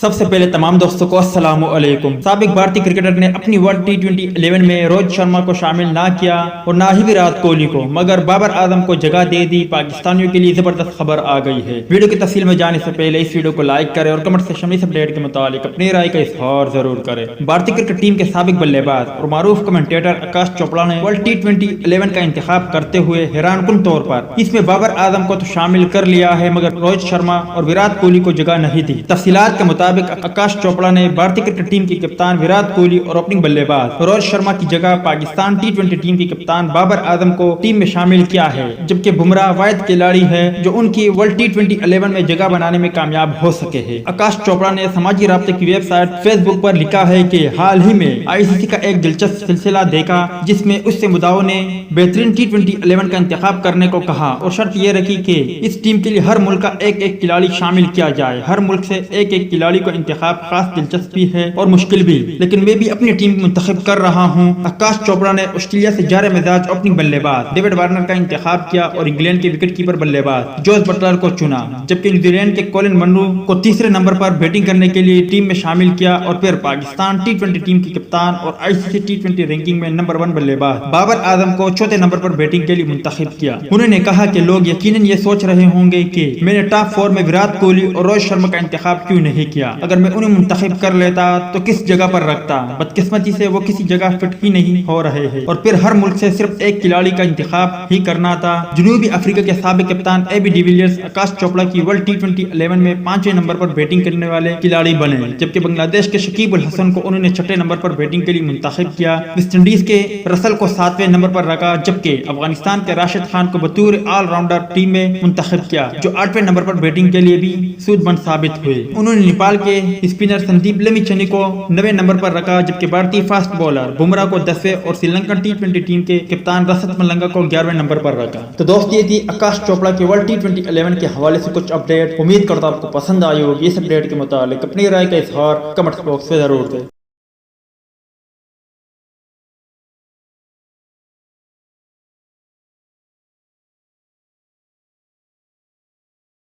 سب سے پہلے تمام دوستوں کو السلام علیکم۔ سابق بھارتی کرکٹر نے اپنی ورلڈ T20 11 میں روہت شرما کو شامل نہ کیا اور نہ ہی وراٹ کوہلی کو، مگر بابر اعظم کو جگہ دے دی۔ پاکستانیوں کے لیے زبردست خبر آ گئی ہے۔ ویڈیو کی تفصیل میں جانے سے پہلے اس ویڈیو کو لائک کریں اور کمنٹ سیکشن میں اس اپڈیٹ کے متعلق اپنی رائے کا اظہار ضرور کریں۔ بھارتی کرکٹ ٹیم کے سابق بلے باز اور معروف کمنٹیٹر آکاش چوپڑا نے ورلڈ T20 11 کا انتخاب کرتے ہوئے حیران کن طور پر اس میں بابر اعظم کو تو شامل کر لیا ہے مگر روہت شرما اور وراٹ کوہلی کو جگہ نہیں دی۔ تفصیلات کے مطابق آکاش چوپڑا نے بھارتی کرکٹ ٹیم کے کپتان وراٹ کوہلی اور اوپننگ بلے باز روہت شرما کی جگہ پاکستان T20 ٹیم کے کپتان بابر اعظم کو ٹیم میں شامل کیا ہے، جبکہ بمراہ واحد کھلاڑی ہے جو ان کی ورلڈ T20 11 میں جگہ بنانے میں کامیاب ہو سکے ہے۔ آکاش چوپڑا نے سماجی رابطے کی ویب سائٹ فیس بک پر لکھا ہے کہ حال ہی میں ICC کا ایک دلچسپ سلسلہ دیکھا جس میں اس سے مدعو نے بہترین T20 11 کا انتخاب کرنے کو کہا اور شرط یہ رکھی کہ اس ٹیم کے لیے ہر ملک کا ایک کھلاڑی شامل کیا جائے۔ ہر ملک سے ایک کھلاڑی کو انتخاب خاص دلچسپی ہے اور مشکل بھی، لیکن میں بھی اپنی ٹیم منتخب کر رہا ہوں۔ آکاش چوپڑا نے آسٹریلیا سے جارے مزاج اوپننگ بلے باز ڈیوڈ وارنر کا انتخاب کیا اور انگلینڈ کے وکٹ کیپر بلے باز جوس بٹلر کو چنا، جبکہ نیوزی لینڈ کے کولن منرو کو تیسرے نمبر پر بیٹنگ کرنے کے لیے ٹیم میں شامل کیا اور پھر پاکستان T20 ٹیم کی کپتان اور ICC T20 رینکنگ میں نمبر 1 بلے باز بابر اعظم کو چوتھے نمبر پر بیٹنگ کے لیے منتخب کیا۔ انہوں نے کہا کہ لوگ یقیناً یہ سوچ رہے ہوں گے کہ میں نے ٹاپ 4 میں وراٹ کوہلی اور روہت شرما کا انتخاب کیوں نہیں کیا، اگر میں انہیں منتخب کر لیتا تو کس جگہ پر رکھتا۔ بدقسمتی سے وہ کسی جگہ فٹ ہی نہیں ہو رہے ہیں اور پھر ہر ملک سے صرف ایک کھلاڑی کا انتخاب ہی کرنا تھا۔ جنوبی افریقہ کے سابق کپتان AB de Villiers Aakash Chopra کی ورلڈ T20 11 میں 5ویں نمبر پر بیٹنگ کرنے والے کھلاڑی بنے، جبکہ بنگلہ دیش کے شکیب الحسن کو انہوں نے 6 نمبر پر بیٹنگ کے لیے منتخب کیا۔ ویسٹ انڈیز کے رسل کو 7ویں نمبر پر رکھا، جبکہ افغانستان کے راشد خان کو بطور آل راؤنڈر ٹیم میں منتخب کیا جو 8ویں نمبر پر بیٹنگ کے لیے بھی سود مند ثابت ہوئے۔ انہوں نے نیپال کے اسپنر سندیپ لمیچنی کو 9ویں نمبر پر رکھا، جبکہ بھارتی فاسٹ بولر بمراہ کو 10ویں اور سری لنکن T20 ٹیم کے کپتان رسد ملنگا کو 11ویں نمبر پر رکھا۔ تو دوست یہ تھی آکاش چوپڑا کے ورلڈ T20 11 کے حوالے سے کچھ اپڈیٹ۔ امید کرتا ہوں آپ کو پسند آئی ہوگی۔ اس اپڈیٹ کے متعلق اپنی رائے کا اظہار کمنٹ باکس میں ضرور دیں۔